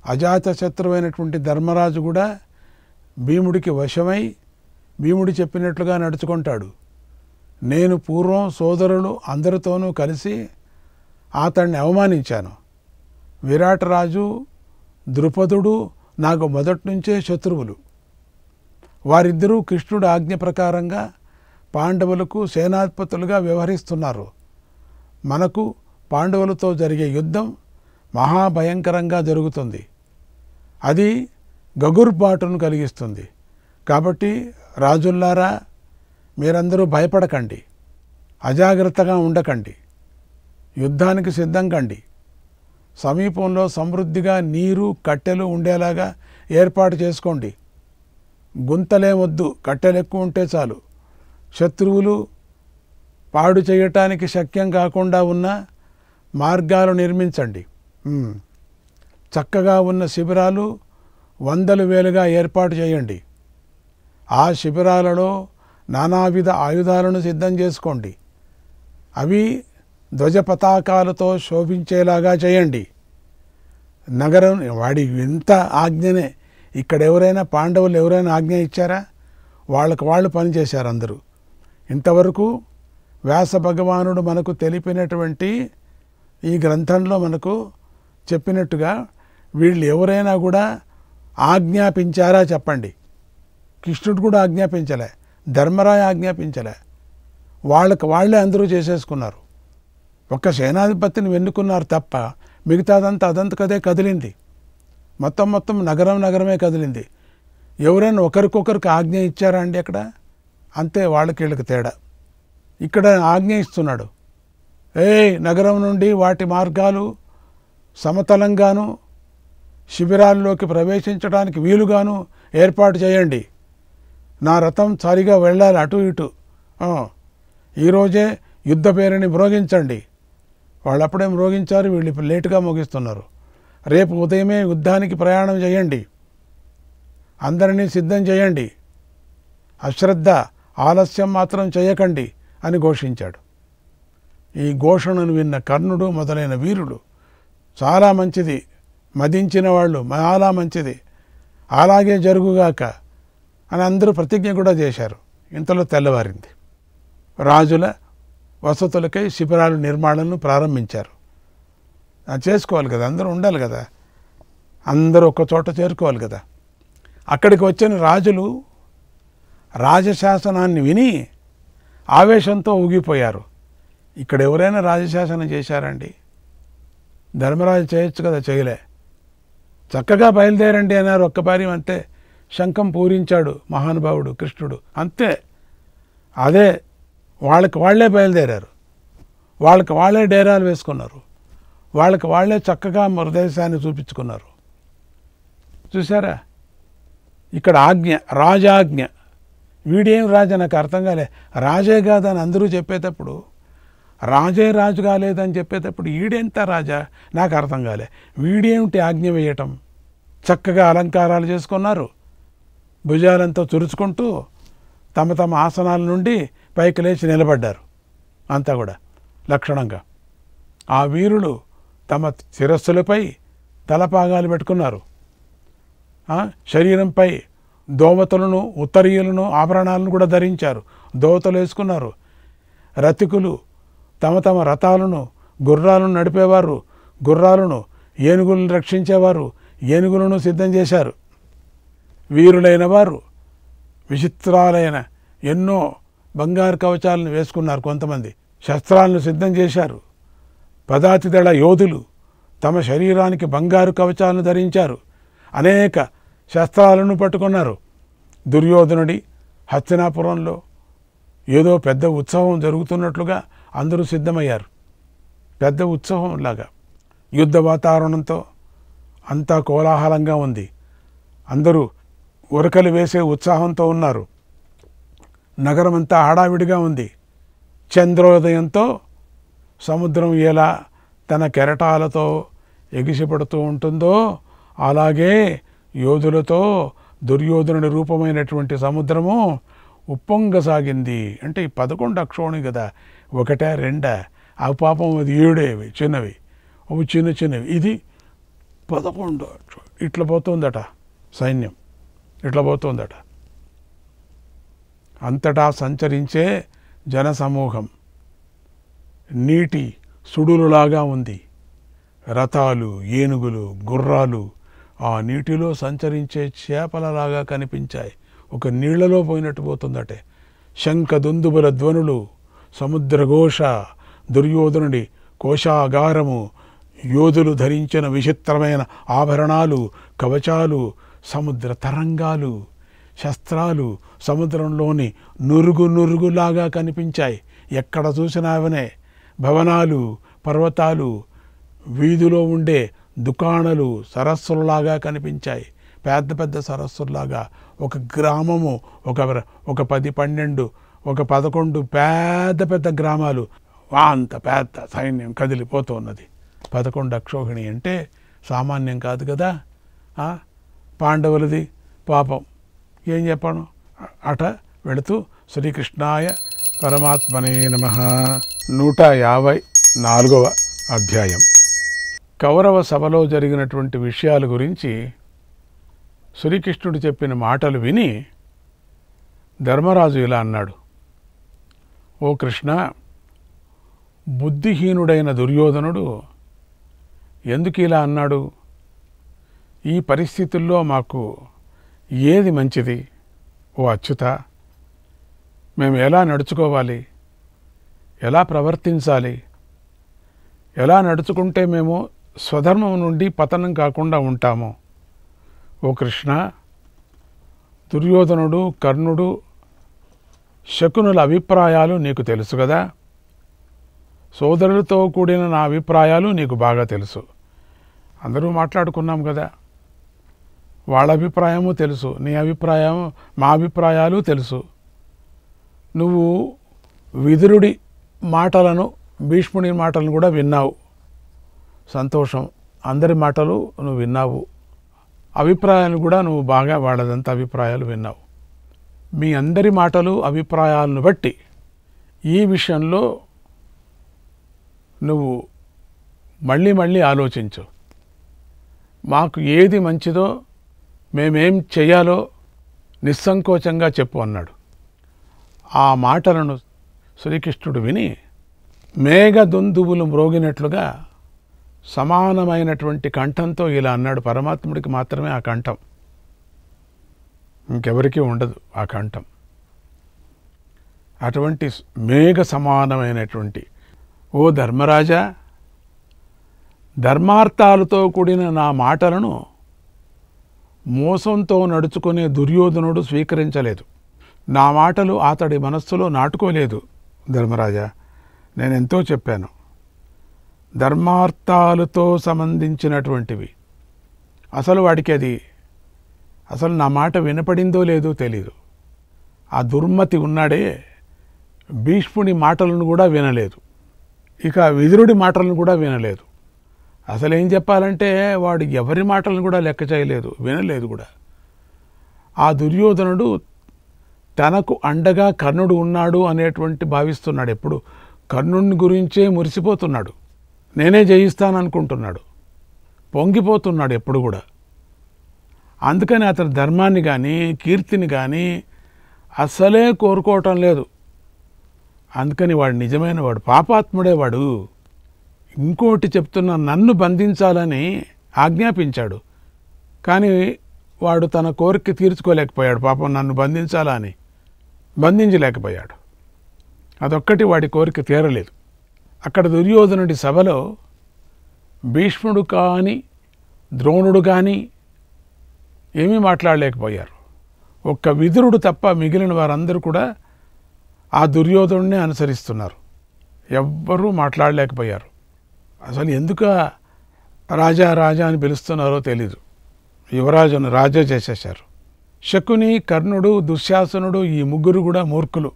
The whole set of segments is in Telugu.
అజాతశత్రువైనటువంటి ధర్మరాజు కూడా భీముడికి వశమై భీముడు చెప్పినట్లుగా నడుచుకుంటాడు. నేను పూర్వం సోదరులు అందరితోనూ కలిసి అతన్ని అవమానించాను. విరాటరాజు, ద్రుపదుడు నాకు మొదటి నుంచే శత్రువులు. వారిద్దరూ కృష్ణుడు ఆజ్ఞ ప్రకారంగా పాండవులకు సేనాధిపతులుగా వ్యవహరిస్తున్నారు. మనకు పాండవులతో జరిగే యుద్ధం మహాభయంకరంగా జరుగుతుంది. అది గగుర్బాటును కలిగిస్తుంది. కాబట్టి రాజుల్లారా, మీరందరూ భయపడకండి, అజాగ్రత్తగా ఉండకండి, యుద్ధానికి సిద్ధం కండి. సమీపంలో సమృద్ధిగా నీరు, కట్టెలు ఉండేలాగా ఏర్పాటు చేసుకోండి. గుంతలేమొద్దు, కట్టెలు ఎక్కువ ఉంటే చాలు. శత్రువులు పాడు చేయటానికి శక్యం కాకుండా ఉన్న మార్గాలు నిర్మించండి. చక్కగా ఉన్న శిబిరాలు వందలు వేలుగా ఏర్పాటు చేయండి. ఆ శిబిరాలలో నానావిధ ఆయుధాలను సిద్ధం చేసుకోండి. అవి ధ్వజ పతాకాలతో శోభించేలాగా చేయండి. నగరం వాడి ఎంత ఆజ్ఞనే. ఇక్కడ ఎవరైనా పాండవులు ఎవరైనా ఆజ్ఞ ఇచ్చారా? వాళ్ళకు వాళ్ళు పనిచేశారు అందరూ. ఇంతవరకు వ్యాస భగవానుడు మనకు తెలిపినటువంటి ఈ గ్రంథంలో మనకు చెప్పినట్టుగా వీళ్ళు ఎవరైనా కూడా ఆజ్ఞాపించారా చెప్పండి. కృష్ణుడు కూడా ఆజ్ఞాపించలే, ధర్మరాయ ఆజ్ఞాపించలే. వాళ్ళకు వాళ్ళే అందరూ చేసేసుకున్నారు. ఒక్క సేనాధిపతిని వెన్నుకున్నారు తప్ప మిగతాదంతా అదంతకదే కదిలింది. మొత్తం నగరమే కదిలింది. ఎవరైనా ఒకరికొకరికి ఆజ్ఞ ఇచ్చారా అండి అక్కడ? అంతే, వాళ్ళకి వీళ్ళకి తేడా. ఇక్కడ ఆజ్ఞ ఇస్తున్నాడు. నగరం నుండి వాటి మార్గాలు సమతలంగాను శిబిరాల్లోకి ప్రవేశించడానికి వీలుగాను ఏర్పాటు చేయండి. నా రథం సరిగా వెళ్ళాలి అటు ఇటు. ఈరోజే యుద్ధ పేరుని మ్రోగించండి. వాళ్ళు అప్పుడే మ్రోగించారు, వీళ్ళు ఇప్పుడు లేటుగా ముగిస్తున్నారు. రేపు ఉదయమే యుద్ధానికి ప్రయాణం చేయండి. అందరినీ సిద్ధం చేయండి. అశ్రద్ధ, ఆలస్యం మాత్రం చేయకండి అని ఘోషించాడు. ఈ ఘోషణను విన్న కర్ణుడు మొదలైన వీరులు చాలా మంచిది, మదించిన వాళ్ళు చాలా మంచిది, అలాగే జరుగుగాక అని అందరూ ప్రతిజ్ఞ కూడా చేశారు. ఇంతలో తెల్లవారింది. రాజుల వసతులకై శిబిరాల నిర్మాణాలను ప్రారంభించారు. చేసుకోవాలి కదా, అందరూ ఉండాలి కదా, అందరూ ఒక్క చోట చేరుకోవాలి కదా. అక్కడికి వచ్చిన రాజులు రాజశాసనాన్ని విని ఆవేశంతో ఊగిపోయారు. ఇక్కడ ఎవరైనా రాజశాసనం చేశారండి? ధర్మరాజు చేయొచ్చు కదా, చేయలే. చక్కగా బయలుదేరండి అన్నారు ఒక్కపారి, అంతే. శంఖం పూరించాడు మహానుభావుడు కృష్ణుడు, అంతే. అదే వాళ్ళకి వాళ్లే బయలుదేరారు, వాళ్ళకి వాళ్లే డేరాలు వేసుకున్నారు, వాళ్ళకి వాళ్లే చక్కగా మృదేశాన్ని చూపించుకున్నారు. చూసారా? ఇక్కడ ఆజ్ఞ, రాజాజ్ఞ. వీడేం రాజా నాకు అర్థం కాలే. రాజే కాదని అందరూ చెప్పేటప్పుడు, రాజే రాజు కాలేదని చెప్పేటప్పుడు ఈడెంత రాజా నాకు అర్థం కాలే. వీడేమిటి ఆజ్ఞ వేయటం? చక్కగా అలంకారాలు చేసుకున్నారు, భుజాలంతో తురుచుకుంటూ తమ తమ ఆసనాల నుండి పైకి లేచి నిలబడ్డారు. అంతా కూడా లక్షణంగా. ఆ వీరులు తమ శిరస్సులపై తలపాగాలు పెట్టుకున్నారు. శరీరంపై దోవతలను, ఉత్తరీయులను, ఆభరణాలను కూడా ధరించారు. దోవతలు వేసుకున్నారు. రతికులు తమ తమ రథాలను, గుర్రాలను నడిపేవారు, గుర్రాలను, ఏనుగులను రక్షించేవారు, ఏనుగులను సిద్ధం చేశారు. వీరులైన వారు విచిత్రాలైన ఎన్నో బంగారు కవచాలను వేసుకున్నారు. కొంతమంది శస్త్రాలను సిద్ధం చేశారు. పదాతిదళ యోధులు తమ శరీరానికి బంగారు కవచాలను ధరించారు. అనేక శస్త్రాలను పట్టుకున్నారు. దుర్యోధనుడి హస్తినాపురంలో ఏదో పెద్ద ఉత్సవం జరుగుతున్నట్లుగా అందరూ సిద్ధమయ్యారు. పెద్ద ఉత్సవంలాగా యుద్ధ వాతావరణంతో అంతా కోలాహలంగా ఉంది. అందరూ ఉరకలు వేసే ఉత్సాహంతో ఉన్నారు. నగరమంతా హడావిడిగా ఉంది. చంద్రోదయంతో సముద్రం ఎలా తన కెరటాలతో ఎగిసిపడుతూ ఉంటుందో అలాగే యోధులతో దుర్యోధనుడి రూపమైనటువంటి సముద్రము ఉప్పొంగసాగింది. అంటే ఈ 11 అక్షోణి కదా, 1 2 ఆ పాపం అది 7 చిన్నవి, అవి చిన్నవి, ఇది 11 అక్షోణి. ఇట్లా పోతుందట, సైన్యం ఇట్లా పోతుందట. అంతటా సంచరించే జనసమూహం నీటి సుడులులాగా ఉంది. రథాలు, ఏనుగులు, గుర్రాలు ఆ నీటిలో సంచరించే చేపలలాగా కనిపించాయి. ఒక నీళ్లలో పోయినట్టు పోతుందటే. శంఖ దుందుబుల ధ్వనులు, సముద్రఘోష, దుర్యోధనుడి కోశాగారము, యోధులు ధరించిన విచిత్రమైన ఆభరణాలు, కవచాలు, సముద్ర తరంగాలు, శస్త్రాలు సముద్రంలోని నురుగు నురుగులాగా కనిపించాయి. ఎక్కడ చూసినా అవనే. భవనాలు, పర్వతాలు, వీధిలో ఉండే దుకాణాలు సరస్సులలాగా కనిపించాయి. పెద్ద పెద్ద సరస్సులాగా. ఒక గ్రామము, ఒక 10, 12, ఒక 11 పెద్ద పెద్ద గ్రామాలు. అంత పెద్ద సైన్యం కదిలిపోతూ ఉన్నది. 11 అక్షోహిణి అంటే సామాన్యం కాదు కదా. పాండవులది పాపం ఏం చెప్పాను. అట వెళుతూ శ్రీకృష్ణాయ పరమాత్మనే నమః. 154వ అధ్యాయం. కౌరవ సభలో జరిగినటువంటి విషయాల గురించి శ్రీకృష్ణుడు చెప్పిన మాటలు విని ధర్మరాజు ఇలా అన్నాడు. ఓ కృష్ణ, బుద్ధిహీనుడైన దుర్యోధనుడు ఎందుకు ఇలా అన్నాడు? ఈ పరిస్థితుల్లో మాకు ఏది మంచిది? ఓ అచ్యుత, మేము ఎలా నడుచుకోవాలి? ఎలా ప్రవర్తించాలి? ఎలా నడుచుకుంటే మేము స్వధర్మం నుండి పతనం కాకుండా ఉంటాము? ఓ కృష్ణ, దుర్యోధనుడు, కర్ణుడు, శకునుల అభిప్రాయాలు నీకు తెలుసు కదా. సోదరులతో కూడిన నా అభిప్రాయాలు నీకు బాగా తెలుసు. అందరూ మాట్లాడుకున్నాం కదా. వాళ్ళ అభిప్రాయము తెలుసు, నీ అభిప్రాయం, మా అభిప్రాయాలు తెలుసు. నువ్వు విదురుడి మాటలను, భీష్ముడి మాటలను కూడా విన్నావు. సంతోషం. అందరి మాటలు నువ్వు విన్నావు. అభిప్రాయాలు కూడా నువ్వు బాగా వాళ్ళదంతా అభిప్రాయాలు విన్నావు. మీ అందరి మాటలు, అభిప్రాయాలను బట్టి ఈ విషయంలో నువ్వు మళ్ళీ మళ్ళీ ఆలోచించు. మాకు ఏది మంచిదో, మేమేం చెయ్యాలో నిస్సంకోచంగా చెప్పు అన్నాడు. ఆ మాటలను శ్రీకృష్ణుడు విని మేఘదుందువులు మ్రోగినట్లుగా సమానమైనటువంటి కంఠంతో ఇలా అన్నాడు. పరమాత్ముడికి మాత్రమే ఆ కంఠం, ఇంకెవరికీ ఉండదు ఆ కంఠం. అటువంటి మేఘ సమానమైనటువంటి ఓ ధర్మరాజా, ధర్మార్థాలతో కూడిన నా మాటలను మోసంతో నడుచుకునే దుర్యోధనుడు స్వీకరించలేదు. నా మాటలు అతడి మనస్సులో నాటుకోలేదు. ధర్మరాజా, నేనెంతో చెప్పాను. ధర్మార్థాలతో సంబంధించినటువంటివి. అసలు వాడికి అది అసలు నా మాట వినపడిందో లేదో తెలీదు. ఆ దుర్మతి ఉన్నాడే, భీష్ముడి మాటలను కూడా వినలేదు, ఇక విదురుడి మాటలను కూడా వినలేదు. అసలు ఏం చెప్పాలంటే వాడు ఎవరి మాటలను కూడా లెక్క చేయలేదు, వినలేదు కూడా. ఆ దుర్యోధనుడు తనకు అండగా కర్ణుడు ఉన్నాడు అనేటువంటి భావిస్తున్నాడు. ఎప్పుడు కర్ణుడిని గురించే మురిసిపోతున్నాడు. నేనే జయిస్తాననుకుంటున్నాడు, పొంగిపోతున్నాడు ఎప్పుడు కూడా. అందుకని అతని ధర్మాన్ని కానీ కీర్తిని కానీ అస్సలే కోరుకోవటం లేదు. అందుకని వాడు నిజమైన వాడు, పాపాత్ముడే వాడు. ఇంకోటి చెప్తున్నా, నన్ను బంధించాలని ఆజ్ఞాపించాడు, కానీ వాడు తన కోరిక తీర్చుకోలేకపోయాడు. పాపం నన్ను బంధించాలని బంధించలేకపోయాడు. అదొక్కటి వాడి కోరిక తీరలేదు. అక్కడ దుర్యోధనుడి సభలో భీష్ముడు కానీ ద్రోణుడు కానీ ఏమీ మాట్లాడలేకపోయారు. ఒక్క విదురుడు తప్ప మిగిలిన వారందరూ కూడా ఆ దుర్యోధనుడినే అనుసరిస్తున్నారు. ఎవ్వరూ మాట్లాడలేకపోయారు. అసలు ఎందుకు రాజా రాజా అని పిలుస్తున్నారో తెలీదు. యువరాజును రాజా చేసేశారు. శకుని, కర్ణుడు, దుశ్శాసనుడు, ఈ ముగ్గురు కూడా మూర్ఖులు.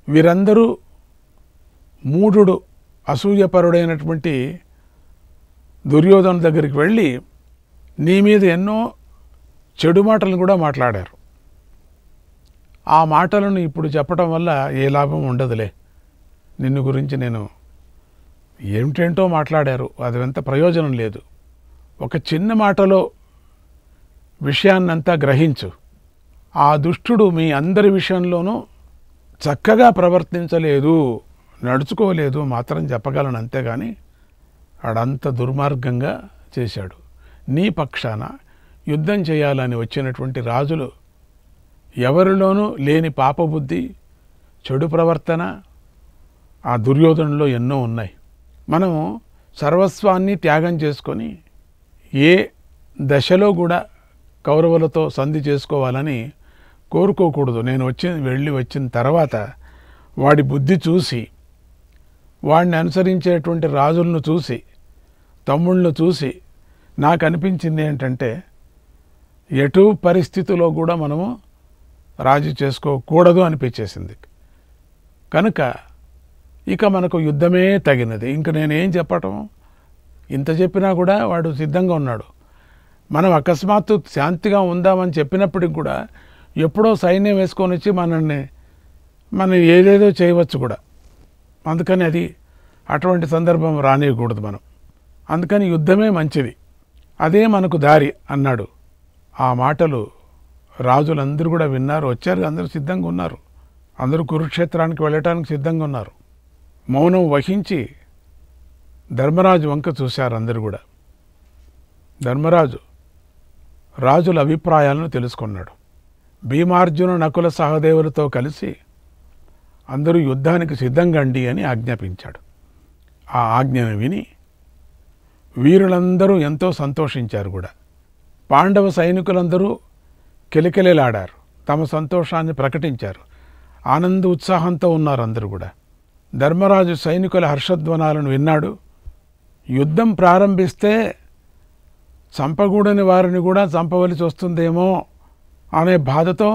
వీరందరూ మూఢుడు, అసూయపరుడైనటువంటి దుర్యోధను దగ్గరికి వెళ్ళి నీ మీద ఎన్నో చెడు మాటలను కూడా మాట్లాడారు. ఆ మాటలను ఇప్పుడు చెప్పటం వల్ల ఏ లాభం ఉండదులే. నిన్ను గురించి నేను ఏమిటేంటో మాట్లాడారు, అది ఎంత ప్రయోజనం లేదు. ఒక చిన్న మాటలో విషయాన్నంతా గ్రహించు. ఆ దుష్టుడు మీ అందరి విషయంలోనూ చక్కగా ప్రవర్తించలేదు, నడుచుకోలేదు మాత్రం చెప్పగలను, అంతేగాని వాడంత దుర్మార్గంగా చేశాడు. నీ పక్షాన యుద్ధం చేయాలని వచ్చినటువంటి రాజులు ఎవరిలోనూ లేని పాపబుద్ధి, చెడు ప్రవర్తన ఆ దుర్యోధనులో ఎన్నో ఉన్నాయి. మనము సర్వస్వాన్ని త్యాగం చేసుకొని ఏ దశలో కూడా కౌరవులతో సంధి చేసుకోవాలని కోరుకోకూడదు. నేను వెళ్ళి వచ్చిన తర్వాత వాడి బుద్ధి చూసి, వాడిని అనుసరించేటువంటి రాజులను చూసి, తమ్ముళ్ళను చూసి నాకు అనిపించింది ఏంటంటే ఎటు పరిస్థితిలో కూడా మనము రాజీ చేసుకోకూడదు అనిపించేసింది. కనుక ఇక మనకు యుద్ధమే తగినది. ఇంక నేనేం చెప్పటం, ఇంత చెప్పినా కూడా వాడు సిద్ధంగా ఉన్నాడు. మనం అకస్మాత్తు శాంతిగా ఉందామని చెప్పినప్పటికి కూడా ఎప్పుడో సైన్యం వేసుకొని వచ్చి మనం ఏదేదో చేయవచ్చు కూడా. అందుకని అటువంటి సందర్భం రానియకూడదు మనం. అందుకని యుద్ధమే మంచిది, అదే మనకు దారి అన్నాడు. ఆ మాటలు రాజులందరూ కూడా విన్నారు, వచ్చారు, అందరూ సిద్ధంగా ఉన్నారు. అందరూ కురుక్షేత్రానికి వెళ్ళటానికి సిద్ధంగా ఉన్నారు. మౌనం వహించి ధర్మరాజు వంక చూశారు అందరూ కూడా. ధర్మరాజు రాజుల అభిప్రాయాలను తెలుసుకున్నాడు. భీమార్జున నకుల సహదేవులతో కలిసి అందరూ యుద్ధానికి సిద్ధంగండి అని ఆజ్ఞాపించాడు. ఆ ఆజ్ఞను విని వీరులందరూ ఎంతో సంతోషించారు కూడా. పాండవ సైనికులందరూ కిలకిలలాడారు, తమ సంతోషాన్ని ప్రకటించారు, ఆనంద ఉత్సాహంతో ఉన్నారు అందరూ కూడా. ధర్మరాజు సైనికుల హర్షధ్వనాలను విన్నాడు. యుద్ధం ప్రారంభిస్తే చంపకూడని వారిని కూడా చంపవలసి వస్తుందేమో అనే బాధతో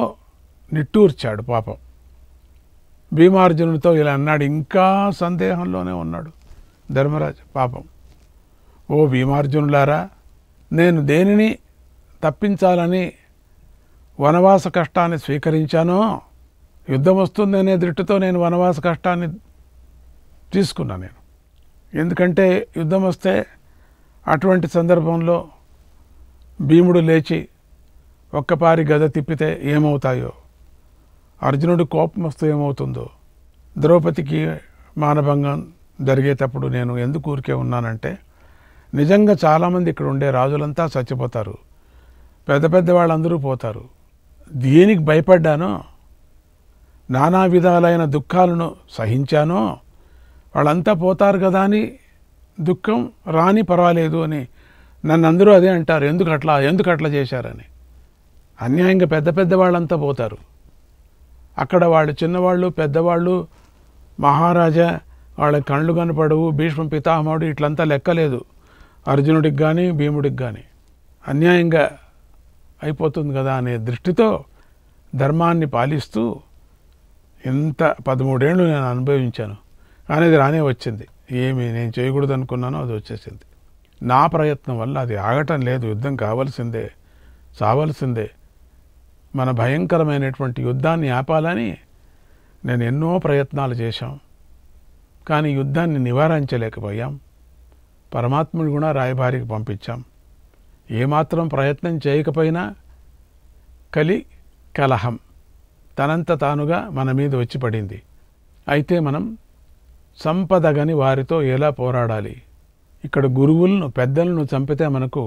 నిట్టూర్చాడు పాపం. భీమార్జునుడితో ఇలా అన్నాడు. ఇంకా సందేహంలోనే ఉన్నాడు ధర్మరాజు పాపం. ఓ భీమార్జునులారా, నేను దేనిని తప్పించాలని వనవాస కష్టాన్ని స్వీకరించానో, యుద్ధం వస్తుందనే దృష్టితో నేను వనవాస కష్టాన్ని తీసుకున్నాను నేను. ఎందుకంటే యుద్ధం వస్తే అటువంటి సందర్భంలో భీముడు లేచి ఒక్కపారి గద తిప్పితే ఏమవుతాయో, అర్జునుడు కోపం వస్తే ఏమవుతుందో, ద్రౌపదికి మానభంగం జరిగేటప్పుడు నేను ఎందుకు ఊరికే ఉన్నానంటే, నిజంగా చాలామంది ఇక్కడ ఉండే రాజులంతా చచ్చిపోతారు, పెద్ద పెద్ద వాళ్ళందరూ పోతారు. దేనికి భయపడ్డానో, నానా విధాలైన దుఃఖాలను సహించానో, వాళ్ళంతా పోతారు కదా అని దుఃఖం రాని పర్వాలేదు అని నన్ను అందరూ అదే అంటారు, ఎందుకు అట్లా చేశారని. అన్యాయంగా పెద్ద పెద్ద వాళ్ళంతా పోతారు. అక్కడ వాళ్ళు చిన్నవాళ్ళు, పెద్దవాళ్ళు, మహారాజా వాళ్ళ కళ్ళు కనపడవు, భీష్మ పితామహుడు ఇట్లంతా లెక్కలేదు అర్జునుడికి కానీ భీముడికి కానీ. అన్యాయంగా అయిపోతుంది కదా అనే దృష్టితో ధర్మాన్ని పాలిస్తూ ఎంత 13 ఏళ్ళు నేను అనుభవించాను. కానీ అది రానే వచ్చింది. ఏమి నేను చేయకూడదు అనుకున్నానో అది వచ్చేసింది. నా ప్రయత్నం వల్ల అది ఆగటం లేదు. యుద్ధం కావాల్సిందే, సావాల్సిందే. మన భయంకరమైనటువంటి యుద్ధాన్ని ఆపాలని నేను ఎన్నో ప్రయత్నాలు చేశాం, కానీ యుద్ధాన్ని నివారించలేకపోయాం. పరమాత్ముడు కూడా రాయబారికి పంపించాం. ఏమాత్రం ప్రయత్నం చేయకపోయినా కలహం తనంత తానుగా మన మీద వచ్చి పడింది. అయితే మనం సంపదగని వారితో ఎలా పోరాడాలి? ఇక్కడ గురువులను, పెద్దలను చంపితే మనకు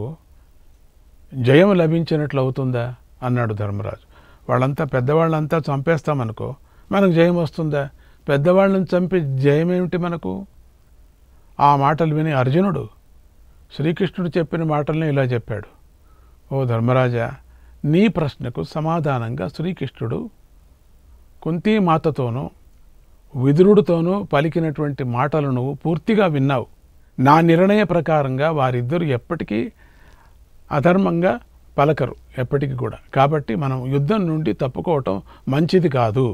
జయం లభించినట్లు అవుతుందా అన్నాడు ధర్మరాజు. వాళ్ళంతా పెద్దవాళ్ళంతా చంపేస్తామనుకో మనకు జయం వస్తుందా? పెద్దవాళ్ళని చంపి జయం ఏమిటి మనకు? ఆ మాటలు విని అర్జునుడు శ్రీకృష్ణుడు చెప్పిన మాటల్ని ఇలా చెప్పాడు. ఓ ధర్మరాజా, నీ ప్రశ్నకు సమాధానంగా శ్రీకృష్ణుడు కుంతీమాతతోనూ విదురుడితోనూ పలికినటువంటి మాటలు నువ్వు పూర్తిగా విన్నావు. నా నిర్ణయ ప్రకారంగా వారిద్దరూ ఎప్పటికీ అధర్మంగా పలకరు, ఎప్పటికీ కూడా. కాబట్టి మనం యుద్ధం నుండి తప్పుకోవటం మంచిది కాదు.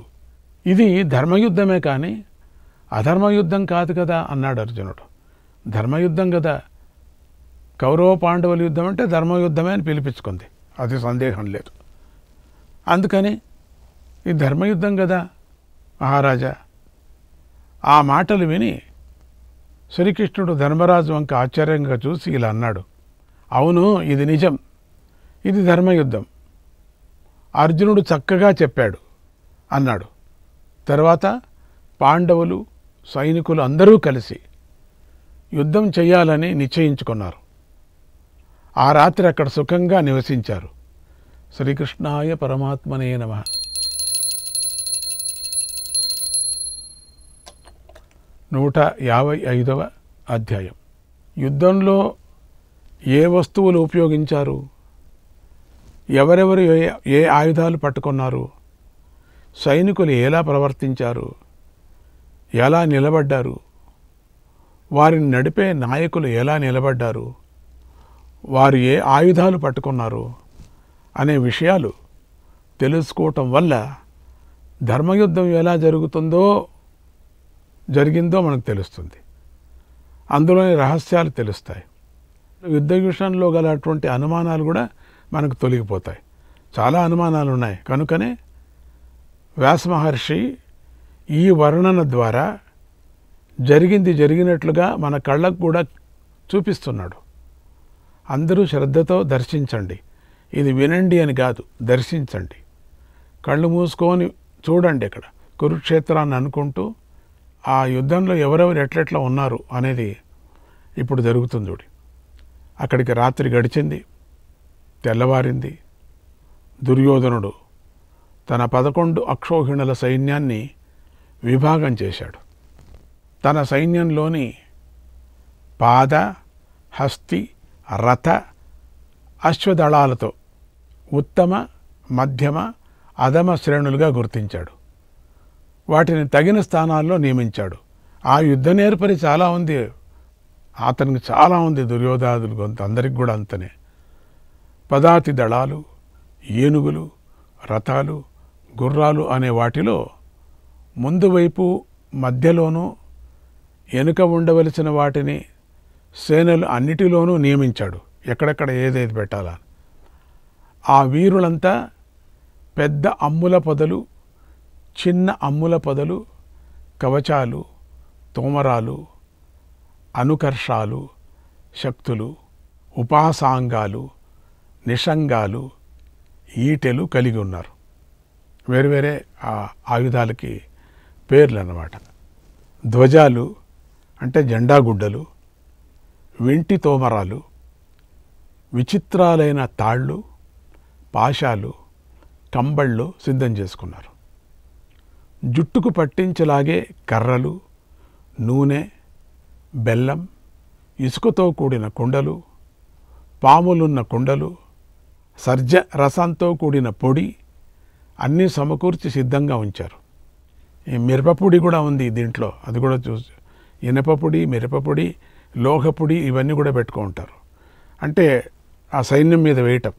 ఇది ధర్మయుద్ధమే కానీ అధర్మయుద్ధం కాదు కదా అన్నాడు అర్జునుడు. ధర్మయుద్ధం కదా, కౌరవ పాండవుల యుద్ధం అంటే ధర్మయుద్ధమే అని పిలిపించుకుంది, అది సందేహం లేదు. అందుకని ఇది ధర్మయుద్ధం కదా మహారాజా. ఆ మాటలు విని శ్రీకృష్ణుడు ధర్మరాజు వంక ఆశ్చర్యంగా చూసి ఇలా అన్నాడు. అవును, ఇది నిజం. ఇది ధర్మయుద్ధం. అర్జునుడు చక్కగా చెప్పాడు అన్నాడు. తర్వాత పాండవులు సైనికులు అందరూ కలిసి యుద్ధం చేయాలని నిశ్చయించుకున్నారు. ఆ రాత్రి అక్కడ సుఖంగా నివసించారు. శ్రీకృష్ణాయ పరమాత్మనే నమః. 155వ అధ్యాయం. యుద్ధంలో ఏ వస్తువులు ఉపయోగించారు, ఎవరెవరు ఏ ఆయుధాలు పట్టుకున్నారు, సైనికులు ఎలా ప్రవర్తించారు, ఎలా నిలబడ్డారు, వారిని నడిపే నాయకులు ఎలా నిలబడ్డారు, వారు ఏ ఆయుధాలు పట్టుకున్నారు అనే విషయాలు తెలుసుకోవటం వల్ల ధర్మయుద్ధం ఎలా జరిగిందో మనకు తెలుస్తుంది. అందులోని రహస్యాలు తెలుస్తాయి. యుద్ధ విషయంలో గల అటువంటి అనుమానాలు కూడా మనకు తొలగిపోతాయి. చాలా అనుమానాలు ఉన్నాయి. కనుకనే వ్యాస మహర్షి ఈ వర్ణన ద్వారా జరిగినట్లుగా మన కళ్ళకు కూడా చూపిస్తున్నాడు. అందరూ శ్రద్ధతో దర్శించండి. ఇది వినండి అని కాదు, దర్శించండి. కళ్ళు మూసుకొని చూడండి. ఇక్కడ కురుక్షేత్రాన్ని అనుకుంటూ ఆ యుద్ధంలో ఎవరెవరు ఎట్లెట్లా ఉన్నారు అనేది ఇప్పుడు జరుగుతుంది. అక్కడికి రాత్రి గడిచింది, తెల్లవారింది. దుర్యోధనుడు తన 11 అక్షౌహిణుల సైన్యాన్ని విభాగం చేశాడు. తన సైన్యంలోని పాద, హస్తి, రథ, అశ్వదళాలతో ఉత్తమ, మధ్యమ, అధమ శ్రేణులుగా గుర్తించాడు. వాటిని తగిన స్థానాల్లో నియమించాడు. ఆ యుద్ధ నేర్పరి చాలా ఉంది, అతనికి చాలా ఉంది. దుర్యోధనాదులు కొంత, అందరికి కూడా అంతనే. పదాతి దళాలు, ఏనుగులు, రథాలు, గుర్రాలు అనే వాటిలో ముందు వైపు, మధ్యలోనూ, వెనుక ఉండవలసిన వాటిని సేనలు అన్నిటిలోనూ నియమించాడు. ఎక్కడెక్కడ ఏదేది పెట్టాలా. ఆ వీరులంతా పెద్ద అమ్ముల పొదలు, చిన్న అమ్ముల పొదలు, కవచాలు, తోమరాలు, అనుకర్షాలు, శక్తులు, ఉపాసాంగాలు, నిషంగాలు, ఈటెలు కలిగి ఉన్నారు. వేరువేరే ఆ ఆయుధాలకి పేర్లు అన్నమాట. ధ్వజాలు అంటే జెండా గుడ్డలు, వెంటి తోమరాలు, విచిత్రాలైన తాళ్ళు, పాశాలు, కంబళ్ళు సిద్ధం చేసుకున్నారు. జుట్టుకు పట్టించలాగే కర్రలు, నూనె, బెల్లం, ఇసుకతో కూడిన కుండలు, పాములున్న కుండలు, సర్జ రసంతో కూడిన పొడి అన్నీ సమకూర్చి సిద్ధంగా ఉంచారు. ఈ మిరపపొడి కూడా ఉంది దీంట్లో, అది కూడా చూసి. ఇనపపొడి, మిరపపొడి, లోహపొడి ఇవన్నీ కూడా పెట్టుకుంటారు. అంటే ఆ సైన్యం మీద వేయటం.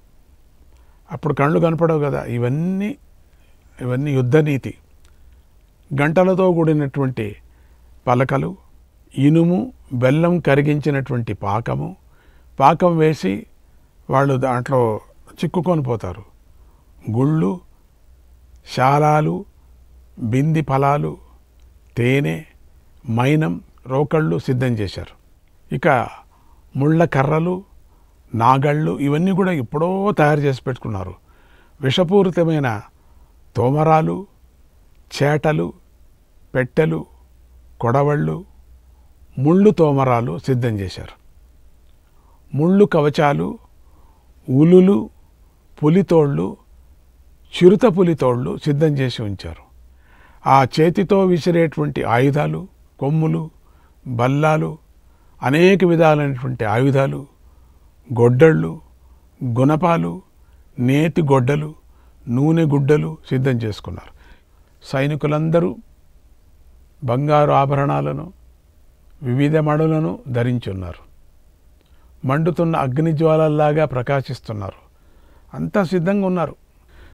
అప్పుడు కళ్ళు కనపడవు కదా. ఇవన్నీ యుద్ధనీతి. గంటలతో కూడినటువంటి పలకలు, ఇనుము, బెల్లం కరిగించినటువంటి పాకం వేసి వాళ్ళు దాంట్లో చిక్కుకొని పోతారు. గుళ్ళు, శాలాలు, బింది ఫలాలు, తేనె, మైనం, రోకళ్ళు సిద్ధం చేశారు. ఇక ముళ్ళ కర్రలు, నాగళ్ళు ఇవన్నీ కూడా ఎప్పుడో తయారు చేసి పెట్టుకున్నారు. విషపూరితమైన తోమరాలు, చేటలు, పెట్టెలు, కొడవళ్ళు, ముళ్ళు తోమరాలు సిద్ధం చేశారు. ముళ్ళు కవచాలు, ఉలులు, పులితోళ్ళు, చిరుత పులితోళ్ళు సిద్ధం చేసి ఉంచారు. ఆ చేతితో విసిరేటువంటి ఆయుధాలు, కొమ్ములు, బల్లాలు, అనేక విధాలైనటువంటి ఆయుధాలు, గొడ్డళ్ళు, గుణపాలు, నేతి గొడ్డలు, నూనె గుడ్డలు సిద్ధం చేసుకున్నారు. సైనికులందరూ బంగారు ఆభరణాలను, వివిధ మడులను ధరించున్నారు. మండుతున్న అగ్నిజ్వాలల్లాగా ప్రకాశిస్తున్నారు. అంతా సిద్ధంగా ఉన్నారు.